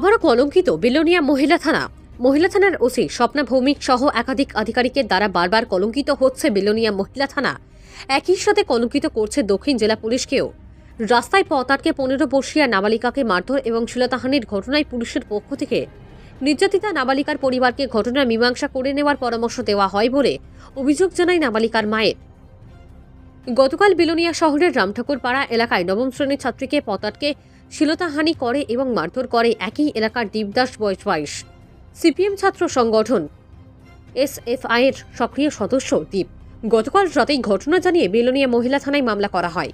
আবারও কলঙ্কিত বিলোনিয়া মহিলা থানা। মহিলা থানার ওসি স্বপ্না ভৌমিক সহ একাধিক আধিকারিকের দ্বারা বারবার কলঙ্কিত হচ্ছে বিলোনিয়া মহিলা থানা। একই সাথে কলঙ্কিত করছে দক্ষিণ জেলা পুলিশকেও। রাস্তায় পথ আটকে 15 বর্ষীয় নাবালিকাকে মারধর এবং শ্লীলতাহানির ঘটনায় পুলিশের পক্ষ থেকে নির্যাতিতা নাবালিকার পরিবারকে ঘটনার মীমাংসা করে নেওয়ার পরামর্শ দেওয়া হয় বলে অভিযোগ জানায় নাবালিকার মায়ের। গতকাল বিলোনিয়া শহরের রামঠাকুরপাড়া এলাকায় নবম শ্রেণীর ছাত্রীকে পথ আটকে শ্লীলতাহানি করে এবং মারধর করে একই এলাকার দীপদাস বয়স 22। সিপিএম ছাত্র সংগঠন এসএফআই এর সক্রিয় সদস্য দীপ। গতকাল রাতেই ঘটনা জানিয়ে বিলোনিয়া মহিলা থানায় মামলা করা হয়।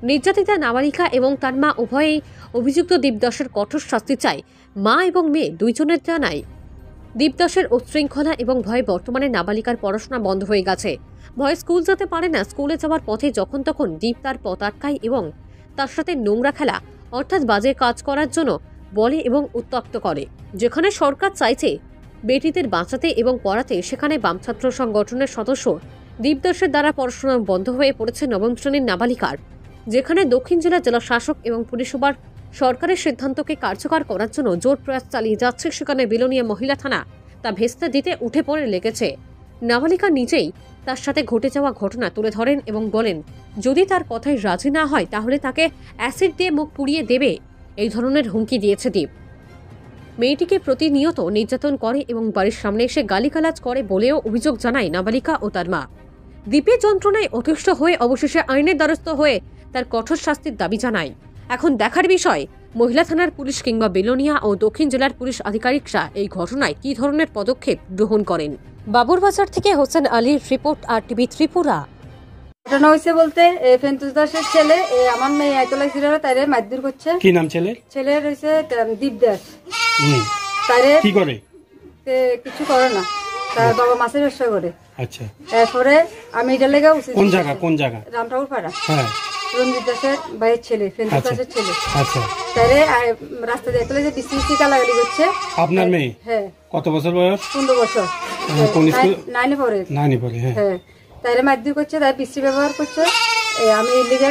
নির্যাতিতা নাবালিকা এবং তার মা উভয়েই অভিযুক্ত দীপদাসের কঠোর শাস্তি চায়। মা এবং মেয়ে দুইজনের জানায়, দীপদাসের উচ্ছৃঙ্খলা এবং ভয়ে বর্তমানে নাবালিকার পড়াশোনা বন্ধ হয়ে গেছে। ভয়ে স্কুল যেতে পারে না। স্কুলে যাওয়ার পথে যখন তখন দীপ তার পথ আটকায় এবং তার সাথে নোংরা খেলা অর্থাৎ বাজে কাজ করার জন্য বলে এবং উত্ত্যক্ত করে। যেখানে সরকার চাইছে বেটিদের বাঁচাতে এবং পড়াতে, সেখানে বাম ছাত্র সংগঠনের সদস্য দীপদাসের দ্বারা পড়াশোনা বন্ধ হয়ে পড়েছে নবম শ্রেণীর নাবালিকার। যেখানে দক্ষিণ জেলা জেলা শাসক এবং পুলিশ সুপার সরকারের সিদ্ধান্তকে কার্যকর করার জন্য জোর প্রয়াস চালিয়ে যাচ্ছে, সেখানে বিলোনিয়া মহিলা থানা তা ভেস্তে দিতে উঠে পড়ে লেগেছে। নাবালিকা নিজেই তার সাথে ঘটে যাওয়া ঘটনা তুলে ধরেন এবং বলেন, যদি তার কথায় রাজি না হয় তাহলে তাকে অ্যাসিড দিয়ে মুখ পুড়িয়ে দেবে, এই ধরনের হুমকি দিয়েছে দীপ। মেয়েটিকে প্রতিনিয়ত নির্যাতন করে এবং বাড়ির সামনে এসে গালিগালাজ করে বলেও অভিযোগ জানায় নাবালিকা ও তার মা। দীপের যন্ত্রণায় অতিষ্ঠ হয়ে অবশেষে আইনের দ্বারস্থ হয়ে তার কঠোর শাস্তির দাবি জানায়। এখন দেখার বিষয় মহিলা থানার পুলিশ কিংবা বিলোনিয়া ও দক্ষিণ জেলার পুলিশ আধিকারিকরা এই ঘটনায় কী ধরনের পদক্ষেপ গ্রহণ করেন। বাবুরবাজার থেকে হোসেন আলীর রিপোর্ট, RTV ত্রিপুরা। ঘটনা হয়েছে বলতে ফেন্তুস দাসের ছেলে আমার মেয়ে আয়তলা ছিল, তাইরে মারধর করছে। কি নাম ছেলে? ছেলের হয়েছে দীপ দাস। তাইরে কি করে? কিছু করে না, তার বাবা মাছের ব্যবসা করে। আচ্ছা। এরপরে আমি এটা লেগে কোন জায়গা? কোন জায়গা? রামঠাকুরপাড়া। হ্যাঁ। রঞ্জিত দাসের ভাইয়ের ছেলে, ফেন্তুস দাসের ছেলে। আচ্ছা। তাইরে রাস্তা দিয়ে চলে যে বিসি গালাগালি করছে। আপনার মেয়ে? হ্যাঁ। কত বছর বয়স? 15 বছর। কোন স্কুল? 9 পড়ে। 9 পড়ে। হ্যাঁ। তাইরে মারধর করছে, তাই বিশ্রী ব্যবহার করছে। আমি লিগে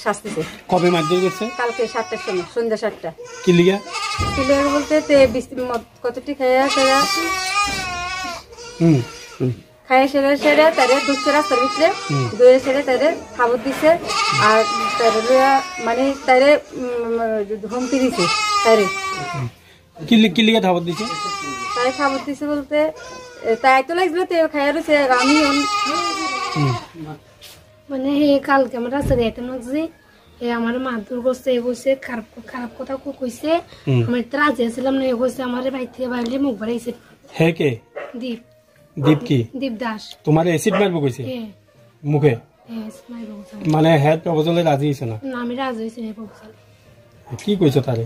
শাস্তি চাই। কবে মারধর করছে? কালকে 7টার সময়, সন্ধ্যা 7টা। কি লিগা? কি লিগা বলতে কতটি খাইয়া সেরা তারে ঢুকছে রাস্তার ভিতরে, দইয়ে ছেড়ে তারে খাবার দিছে। আর মানে তারে হুমকি দিছে। তারে কি লিগা খাবার দিছে? তারে খাবার দিছে বলতে তাই তো লাগছিল, খাইয়া রয়েছে। আমি মানে কালকে আমার রাস্তায় যেতে লাগছে, আমার মারধর করছে, বলছে খারাপ খারাপ কথা কইছে। আমি রাজি ছিলাম না, কইছে আমার বাড়ি থেকে বাইরে মুখ বাড়াইছে। হ্যাঁ। কে? দীপ। দীপ কি? দীপ দাস। তোমার অ্যাসিড মারবো কইছে মুখে? মানে হ্যাঁ প্রপোজালে রাজি হইছে না? না, আমি রাজি হইছি না প্রপোজাল। কি কইছো তারে?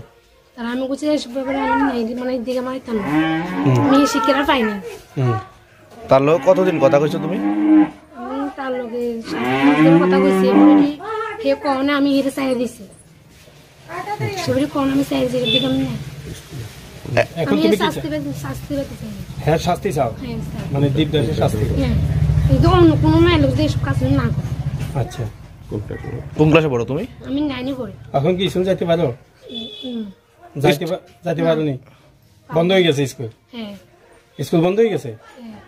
তারা আমি কইছি এসব ব্যাপারে আমি নাই, মানে দিকে মারিতাম না, আমি শিক্ষাটা পাইনি। তার লোক কতদিন কথা কইছো তুমি? আমি তার লগে কথা কইছি, হে কোন আমি হেরে চাই দিছি, সবরি কোন আমি চাই দিছি, দিকে আমি নাই। এখন তুমি কি শাস্তি পেতে চাই। হ্যাঁ, শাস্তি চাও? মানে দীপ দাসের শাস্তি? হ্যাঁ। কিন্তু অন্য কোনো মেয়ে লোক এসব কাজ না করে। আচ্ছা। কোন ক্লাসে পড়ো তুমি? আমি 9 পড়ি। এখন কি স্কুল যাইতে পারো? যাইতে পারো নি? বন্ধ হয়ে গেছে স্কুল? হ্যাঁ। স্কুল বন্ধ হয়ে গেছে? হ্যাঁ।